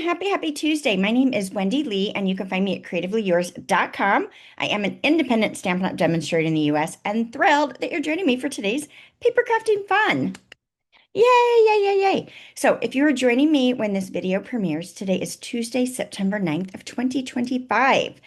Happy Tuesday. My name is Wendy Lee, and you can find me at CreativeLeeYours.com. I am an independent Stampin' Up! Demonstrator in the US and thrilled that you're joining me for today's paper crafting fun. Yay, yay, yay, yay. So if you are joining me when this video premieres, today is Tuesday, September 9th of 2025.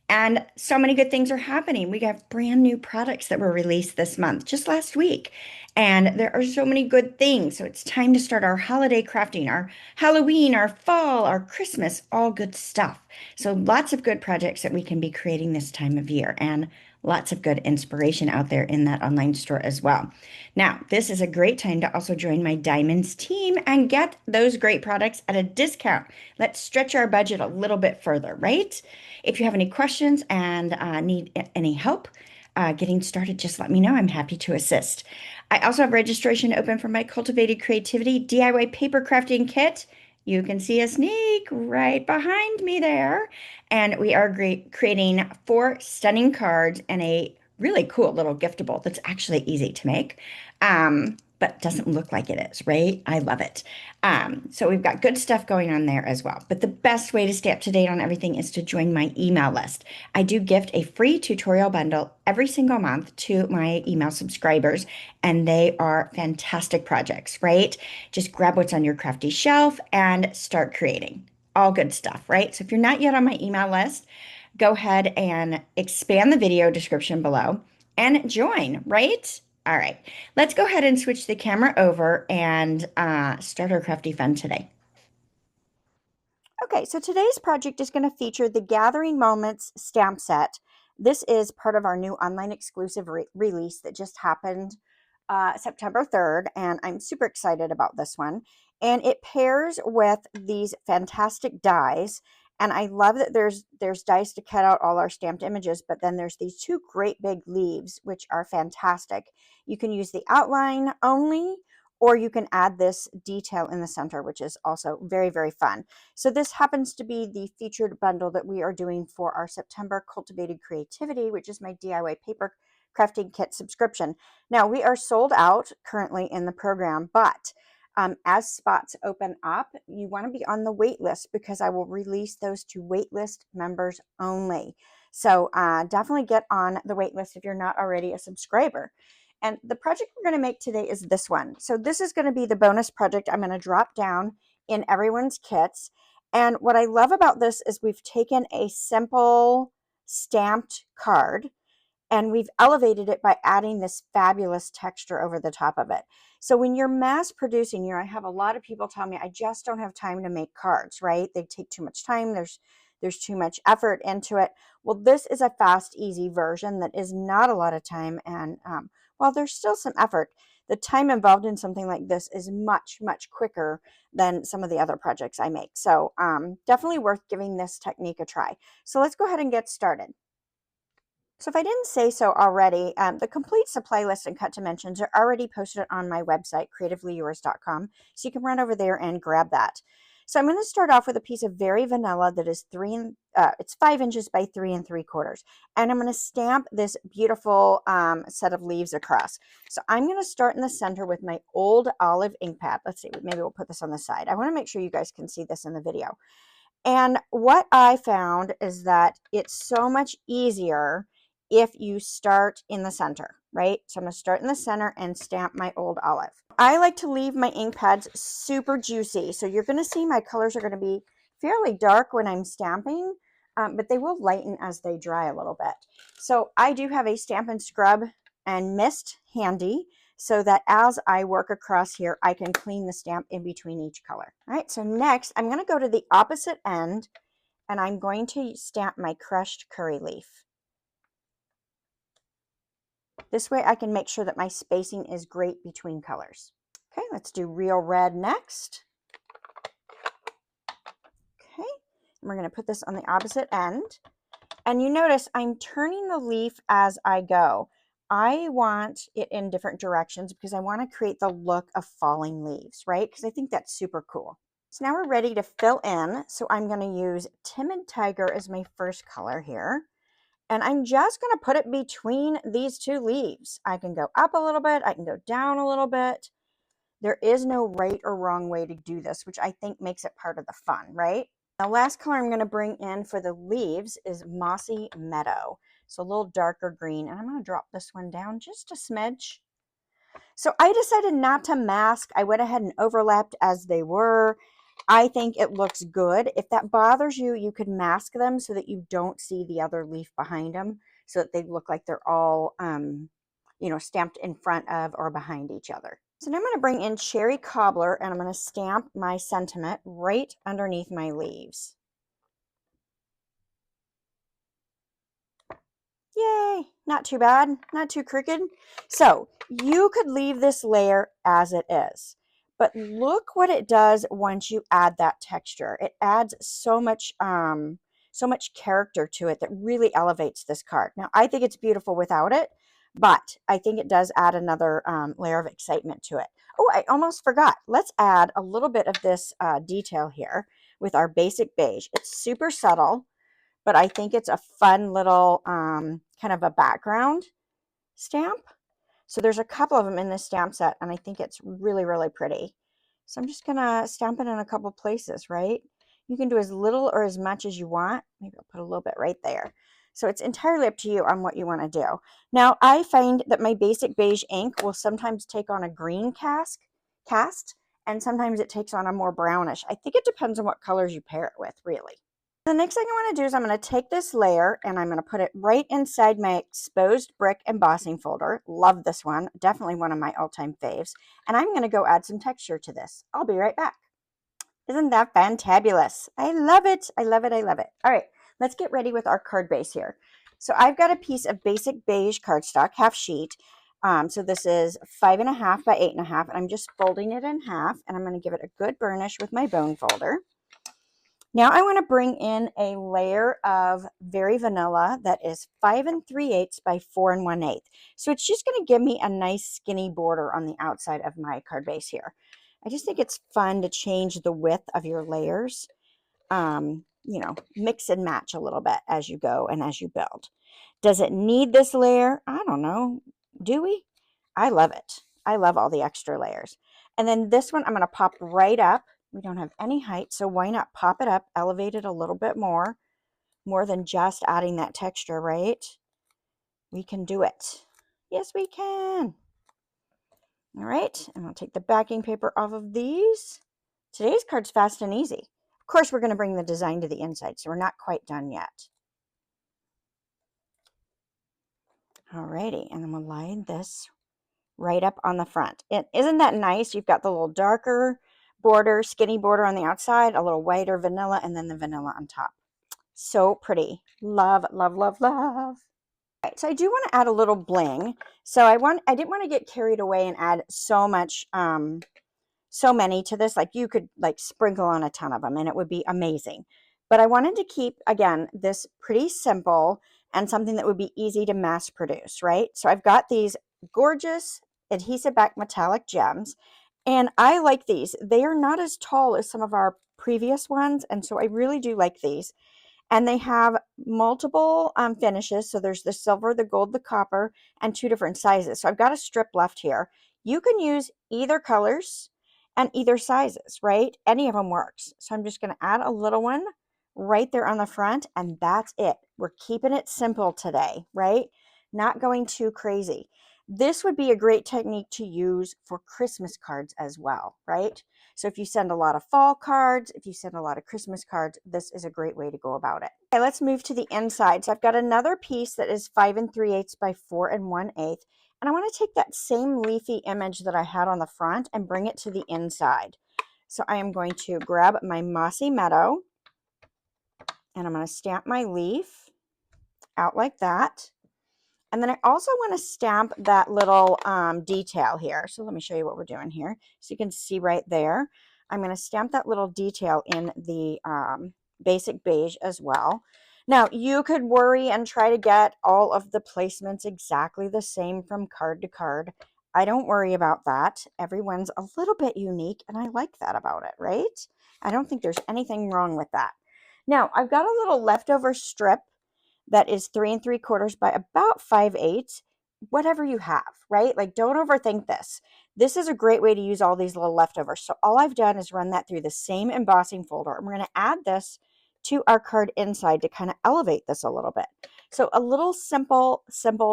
And so many good things are happening. We have brand new products that were released this month, just last week. And there are so many good things. So it's time to start our holiday crafting, our Halloween, our fall, our Christmas, all good stuff. So lots of good projects that we can be creating this time of year and lots of good inspiration out there in that online store as well. Now, this is a great time to also join my Diamonds team and get those great products at a discount. Let's stretch our budget a little bit further, right? If you have any questions and need any help getting started, just let me know. I'm happy to assist. I also have registration open for my Cultivated Creativity DIY paper crafting kit. You can see a sneak right behind me there. And we are creating 4 stunning cards and a really cool little giftable that's actually easy to make. But doesn't look like it is, right? I love it. So we've got good stuff going on there as well. But the best way to stay up to date on everything is to join my email list. I do gift a free tutorial bundle every single month to my email subscribers, and they are fantastic projects, right? Just grab what's on your crafty shelf and start creating. All good stuff, right? So if you're not yet on my email list, go ahead and expand the video description below and join, right? All right, let's go ahead and switch the camera over and start our crafty fun today. Okay, so today's project is going to feature the Gathering Moments stamp set. This is part of our new online exclusive release that just happened September 3rd, and I'm super excited about this one. And it pairs with these fantastic dies, and I love that there's dies to cut out all our stamped images, but then there's these 2 great big leaves, which are fantastic. You can use the outline only, or you can add this detail in the center, which is also very, very fun. So this happens to be the featured bundle that we are doing for our September Cultivated Creativity, which is my DIY paper crafting kit subscription. Now, we are sold out currently in the program, but as spots open up, you want to be on the wait list because I will release those to wait list members only. So definitely get on the wait list if you're not already a subscriber. And the project we're going to make today is this one. So this is going to be the bonus project I'm going to drop down in everyone's kits. And what I love about this is we've taken a simple stamped card and we've elevated it by adding this fabulous texture over the top of it. So when you're mass producing, I have a lot of people tell me, I just don't have time to make cards, right? They take too much time. There's too much effort into it. Well, this is a fast, easy version that is not a lot of time. And while there's still some effort, the time involved in something like this is much, much quicker than some of the other projects I make. So definitely worth giving this technique a try. So let's go ahead and get started. So if I didn't say so already, the complete supply list and cut dimensions are already posted on my website, CreativeLeeYours.com, so you can run over there and grab that. So I'm going to start off with a piece of very vanilla that is it's 5 inches by 3 3/4, and I'm going to stamp this beautiful set of leaves across. So I'm going to start in the center with my old olive ink pad. Let's see, maybe we'll put this on the side. I want to make sure you guys can see this in the video. And what I found is that it's so much easier if you start in the center, right? So I'm going to start in the center and stamp my old olive. I like to leave my ink pads super juicy. So you're going to see my colors are going to be fairly dark when I'm stamping, but they will lighten as they dry a little bit. So I do have a Stamp and Scrub and Mist handy so that as I work across here, I can clean the stamp in between each color. All right, so next I'm going to go to the opposite end and I'm going to stamp my crushed curry leaf. This way I can make sure that my spacing is great between colors. Okay, let's do Real Red next. Okay, and we're going to put this on the opposite end. And you notice I'm turning the leaf as I go. I want it in different directions because I want to create the look of falling leaves, right? Because I think that's super cool. So now we're ready to fill in. So I'm going to use Timid Tiger as my first color here. And I'm just going to put it between these 2 leaves. I can go up a little bit. I can go down a little bit. There is no right or wrong way to do this, which I think makes it part of the fun, right? The last color I'm going to bring in for the leaves is Mossy Meadow. So a little darker green, and I'm going to drop this one down just a smidge. So I decided not to mask. I went ahead and overlapped as they were. I think it looks good. If that bothers you, you could mask them so that you don't see the other leaf behind them, so that they look like they're all, stamped in front of or behind each other. So now I'm going to bring in Cherry Cobbler, and I'm going to stamp my sentiment right underneath my leaves. Yay, not too bad, not too crooked. So you could leave this layer as it is, but look what it does once you add that texture. It adds so much character to it that really elevates this card. Now, I think it's beautiful without it, but I think it does add another layer of excitement to it. Oh, I almost forgot. Let's add a little bit of this detail here with our basic beige. It's super subtle, but I think it's a fun little kind of a background stamp. So there's a couple of them in this stamp set, and I think it's really, really pretty. So I'm just going to stamp it in a couple places, right? You can do as little or as much as you want. Maybe I'll put a little bit right there. So it's entirely up to you on what you want to do. Now, I find that my basic beige ink will sometimes take on a green cast, and sometimes it takes on a more brownish. I think it depends on what colors you pair it with, really. The next thing I want to do is I'm going to take this layer and I'm going to put it right inside my exposed brick embossing folder. Love this one. Definitely one of my all-time faves. And I'm going to go add some texture to this. I'll be right back. Isn't that fantabulous? I love it. I love it. I love it. All right, let's get ready with our card base here. So I've got a piece of basic beige cardstock, half sheet. So this is 5.5 by 8.5, and I'm just folding it in half, and I'm going to give it a good burnish with my bone folder. Now I want to bring in a layer of Very Vanilla that is 5 3/8 by 4 1/8. So it's just going to give me a nice skinny border on the outside of my card base here. I just think it's fun to change the width of your layers, mix and match a little bit as you go and as you build. Does it need this layer? I don't know. Do we? I love it. I love all the extra layers. And then this one I'm going to pop right up. We don't have any height, so why not pop it up, elevate it a little bit more than just adding that texture, right? We can do it. Yes, we can. All right, and I'll take the backing paper off of these. Today's card's fast and easy. Of course, we're going to bring the design to the inside, so we're not quite done yet. Alrighty, and I'm going to line this right up on the front. Isn't that nice? You've got the little darker border, skinny border on the outside, a little whiter vanilla, and then the vanilla on top. So pretty. Love, love, love, love. All right, so I do want to add a little bling. So I didn't want to get carried away and add so many to this. Like you could like sprinkle on a ton of them and it would be amazing. But I wanted to keep, again, this pretty simple and something that would be easy to mass produce, right? So I've got these gorgeous adhesive back metallic gems, and I like these. They are not as tall as some of our previous ones, and so I really do like these. And they have multiple finishes. So there's the silver, the gold, the copper, and 2 different sizes. So I've got a strip left here. You can use either colors and either sizes, right? Any of them works. So I'm just going to add a little one right there on the front, and that's it. We're keeping it simple today, right? Not going too crazy. This would be a great technique to use for Christmas cards as well, right? So if you send a lot of fall cards, if you send a lot of Christmas cards, this is a great way to go about it. Okay, let's move to the inside. So I've got another piece that is 5 3/8 by 4 1/8. And I want to take that same leafy image that I had on the front and bring it to the inside. So I am going to grab my Mossy Meadow and I'm going to stamp my leaf out like that. And then I also want to stamp that little detail here. So let me show you what we're doing here. So you can see right there. I'm going to stamp that little detail in the basic beige as well. Now, you could worry and try to get all of the placements exactly the same from card to card. I don't worry about that. Everyone's a little bit unique, and I like that about it, right? I don't think there's anything wrong with that. Now, I've got a little leftover strip that is 3 3/4 by about 5/8, whatever you have, right? Like, don't overthink this. This is a great way to use all these little leftovers. So all I've done is run that through the same embossing folder. And we're going to add this to our card inside to kind of elevate this a little bit. So a little simple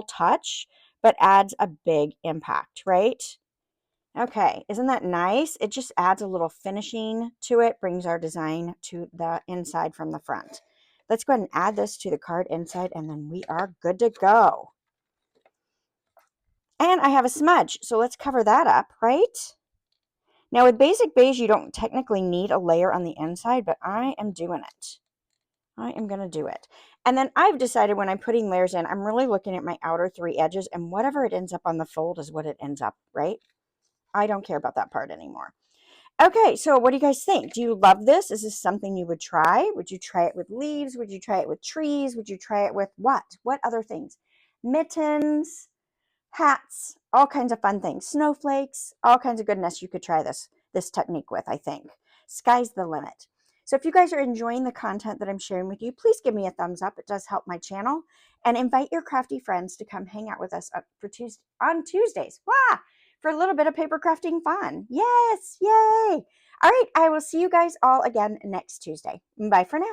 touch, but adds a big impact, right? Okay, isn't that nice? It just adds a little finishing to it, brings our design to the inside from the front. Let's go ahead and add this to the card inside, and then we are good to go. And I have a smudge, so let's cover that up, right? Now with Basic Beige, you don't technically need a layer on the inside, but I am doing it. I am going to do it. And then I've decided when I'm putting layers in, I'm really looking at my outer 3 edges, and whatever it ends up on the fold is what it ends up, right? I don't care about that part anymore. Okay, so what do you guys think? Do you love this? Is this something you would try? Would you try it with leaves? Would you try it with trees? Would you try it with what? What other things? Mittens, hats, all kinds of fun things. Snowflakes, all kinds of goodness you could try this technique with, I think. Sky's the limit. So if you guys are enjoying the content that I'm sharing with you, please give me a thumbs up. It does help my channel. And invite your crafty friends to come hang out with us on Tuesdays. Wow! For a little bit of paper crafting fun. Yes, yay! All right, I will see you guys all again next Tuesday. Bye for now.